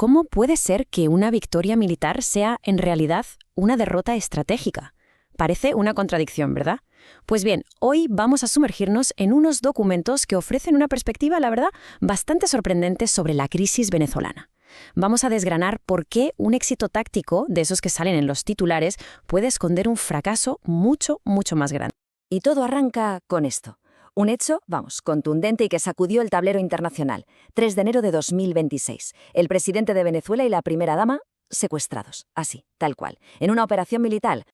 ¿cómo puede ser que una victoria militar sea, en realidad, una derrota estratégica? Parece una contradicción, ¿verdad? Pues bien, hoy vamos a sumergirnos en unos documentos que ofrecen una perspectiva, la verdad, bastante sorprendente sobre la crisis venezolana. Vamos a desgranar por qué un éxito táctico, de esos que salen en los titulares, puede esconder un fracaso mucho, mucho más grande. Y todo arranca con esto. Un hecho, contundente y que sacudió el tablero internacional. 3 de enero de 2026. El presidente de Venezuela y la primera dama secuestrados. Así, tal cual. En una operación militar.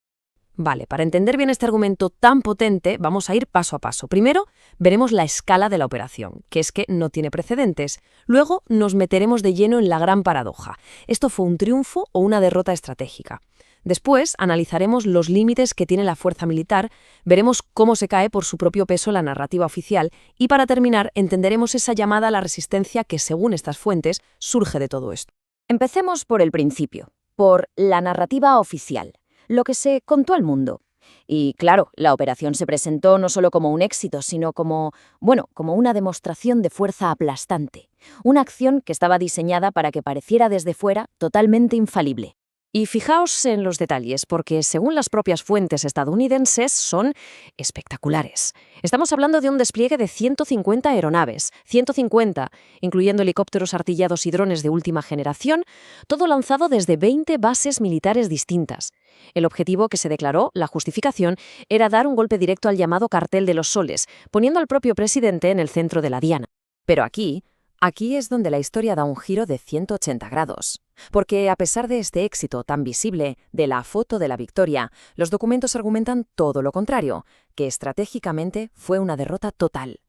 Vale, para entender bien este argumento tan potente, vamos a ir paso a paso. Primero, veremos la escala de la operación, que es que no tiene precedentes. Luego, nos meteremos de lleno en la gran paradoja. ¿Esto fue un triunfo o una derrota estratégica? Después, analizaremos los límites que tiene la fuerza militar, veremos cómo se cae por su propio peso la narrativa oficial y, para terminar, entenderemos esa llamada a la resistencia que, según estas fuentes, surge de todo esto. Empecemos por el principio, por la narrativa oficial. Lo que se contó al mundo. Y claro, la operación se presentó no solo como un éxito, sino como una demostración de fuerza aplastante. Una acción que estaba diseñada para que pareciera desde fuera totalmente infalible. Y fijaos en los detalles, porque según las propias fuentes estadounidenses son espectaculares. Estamos hablando de un despliegue de 150 aeronaves, 150, incluyendo helicópteros artillados y drones de última generación, todo lanzado desde 20 bases militares distintas. El objetivo que se declaró, la justificación, era dar un golpe directo al llamado Cartel de los Soles, poniendo al propio presidente en el centro de la diana. Pero aquí es donde la historia da un giro de 180 grados. Porque a pesar de este éxito tan visible de la foto de la victoria, los documentos argumentan todo lo contrario, que estratégicamente fue una derrota total.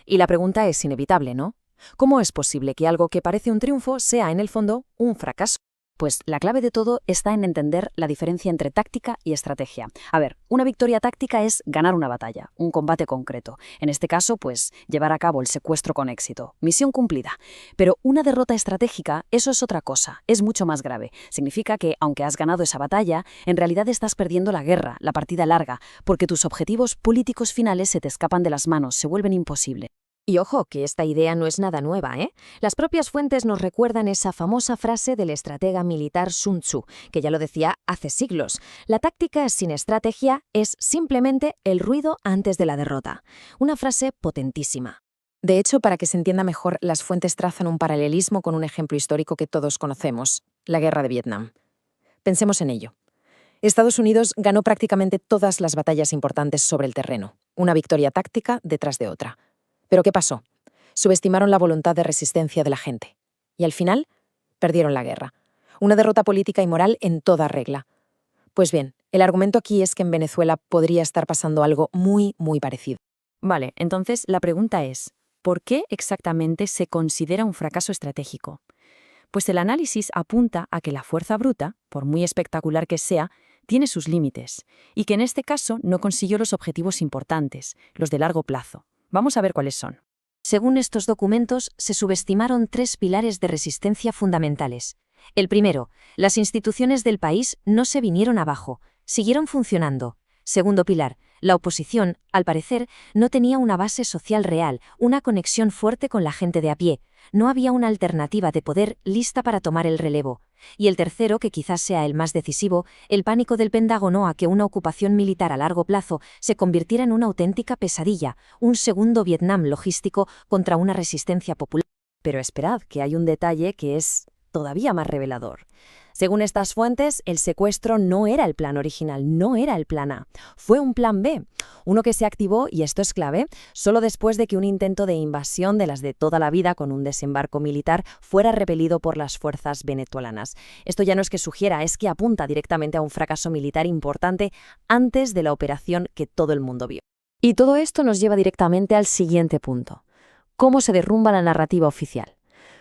Y la pregunta es inevitable, ¿no? ¿Cómo es posible que algo que parece un triunfo sea, en el fondo, un fracaso? Pues la clave de todo está en entender la diferencia entre táctica y estrategia. A ver, una victoria táctica es ganar una batalla, un combate concreto. En este caso, pues, llevar a cabo el secuestro con éxito. Misión cumplida. Pero una derrota estratégica, eso es otra cosa, es mucho más grave. Significa que, aunque has ganado esa batalla, en realidad estás perdiendo la guerra, la partida larga, porque tus objetivos políticos finales se te escapan de las manos, se vuelven imposibles. Y ojo, que esta idea no es nada nueva, ¿eh? Las propias fuentes nos recuerdan esa famosa frase del estratega militar Sun Tzu, que ya lo decía hace siglos. La táctica sin estrategia es simplemente el ruido antes de la derrota. Una frase potentísima. De hecho, para que se entienda mejor, las fuentes trazan un paralelismo con un ejemplo histórico que todos conocemos, la Guerra de Vietnam. Pensemos en ello. Estados Unidos ganó prácticamente todas las batallas importantes sobre el terreno, una victoria táctica detrás de otra. ¿Pero qué pasó? Subestimaron la voluntad de resistencia de la gente. Y al final, perdieron la guerra. Una derrota política y moral en toda regla. Pues bien, el argumento aquí es que en Venezuela podría estar pasando algo muy, muy parecido. Vale, entonces la pregunta es, ¿por qué exactamente se considera un fracaso estratégico? Pues el análisis apunta a que la fuerza bruta, por muy espectacular que sea, tiene sus límites, y que en este caso no consiguió los objetivos importantes, los de largo plazo. Vamos a ver cuáles son. Según estos documentos, se subestimaron 3 pilares de resistencia fundamentales. El primero, las instituciones del país no se vinieron abajo, siguieron funcionando. Segundo pilar, la oposición, al parecer, no tenía una base social real, una conexión fuerte con la gente de a pie. No había una alternativa de poder lista para tomar el relevo. Y el tercero, que quizás sea el más decisivo, el pánico del Pentágono a que una ocupación militar a largo plazo se convirtiera en una auténtica pesadilla, un segundo Vietnam logístico contra una resistencia popular. Pero esperad, que hay un detalle que es todavía más revelador. Según estas fuentes, el secuestro no era el plan original, no era el plan A. Fue un plan B, uno que se activó, y esto es clave, solo después de que un intento de invasión de las de toda la vida con un desembarco militar fuera repelido por las fuerzas venezolanas. Esto ya no es que sugiera, es que apunta directamente a un fracaso militar importante antes de la operación que todo el mundo vio. Y todo esto nos lleva directamente al siguiente punto. ¿Cómo se derrumba la narrativa oficial?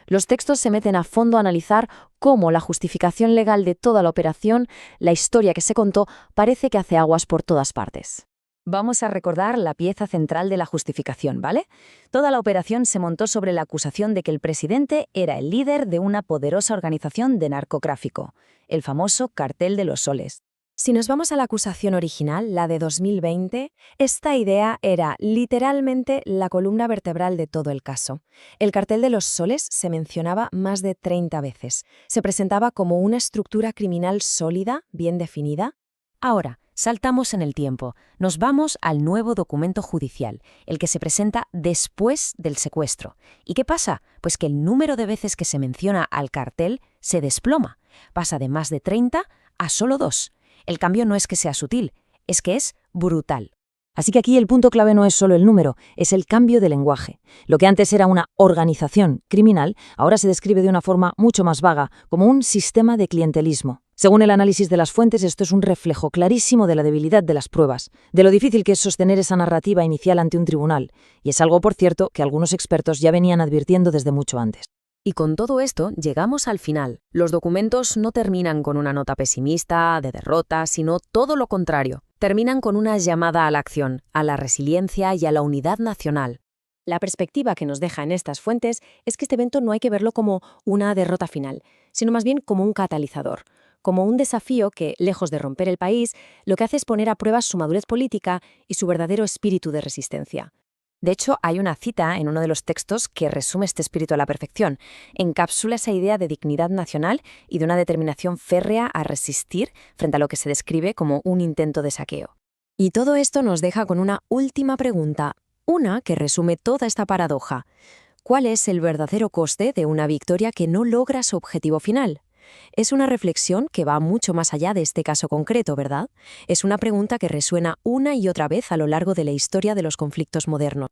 Los textos se meten a fondo a analizar cómo la justificación legal de toda la operación, la historia que se contó, parece que hace aguas por todas partes. Vamos a recordar la pieza central de la justificación, ¿vale? Toda la operación se montó sobre la acusación de que el presidente era el líder de una poderosa organización de narcotráfico, el famoso Cartel de los Soles. Si nos vamos a la acusación original, la de 2020, esta idea era literalmente la columna vertebral de todo el caso. El cartel de los soles se mencionaba más de 30 veces. Se presentaba como una estructura criminal sólida, bien definida. Ahora, saltamos en el tiempo. Nos vamos al nuevo documento judicial, el que se presenta después del secuestro. ¿Y qué pasa? Pues que el número de veces que se menciona al cartel se desploma. Pasa de más de 30 a solo 2. El cambio no es que sea sutil, es que es brutal. Así que aquí el punto clave no es solo el número, es el cambio de lenguaje. Lo que antes era una organización criminal, ahora se describe de una forma mucho más vaga, como un sistema de clientelismo. Según el análisis de las fuentes, esto es un reflejo clarísimo de la debilidad de las pruebas, de lo difícil que es sostener esa narrativa inicial ante un tribunal, y es algo, por cierto, que algunos expertos ya venían advirtiendo desde mucho antes. Y con todo esto llegamos al final. Los documentos no terminan con una nota pesimista, de derrota, sino todo lo contrario. Terminan con una llamada a la acción, a la resiliencia y a la unidad nacional. La perspectiva que nos deja en estas fuentes es que este evento no hay que verlo como una derrota final, sino más bien como un catalizador, como un desafío que, lejos de romper el país, lo que hace es poner a prueba su madurez política y su verdadero espíritu de resistencia. De hecho, hay una cita en uno de los textos que resume este espíritu a la perfección. Encapsula esa idea de dignidad nacional y de una determinación férrea a resistir frente a lo que se describe como un intento de saqueo. Y todo esto nos deja con una última pregunta, una que resume toda esta paradoja. ¿Cuál es el verdadero coste de una victoria que no logra su objetivo final? Es una reflexión que va mucho más allá de este caso concreto, ¿verdad? Es una pregunta que resuena una y otra vez a lo largo de la historia de los conflictos modernos.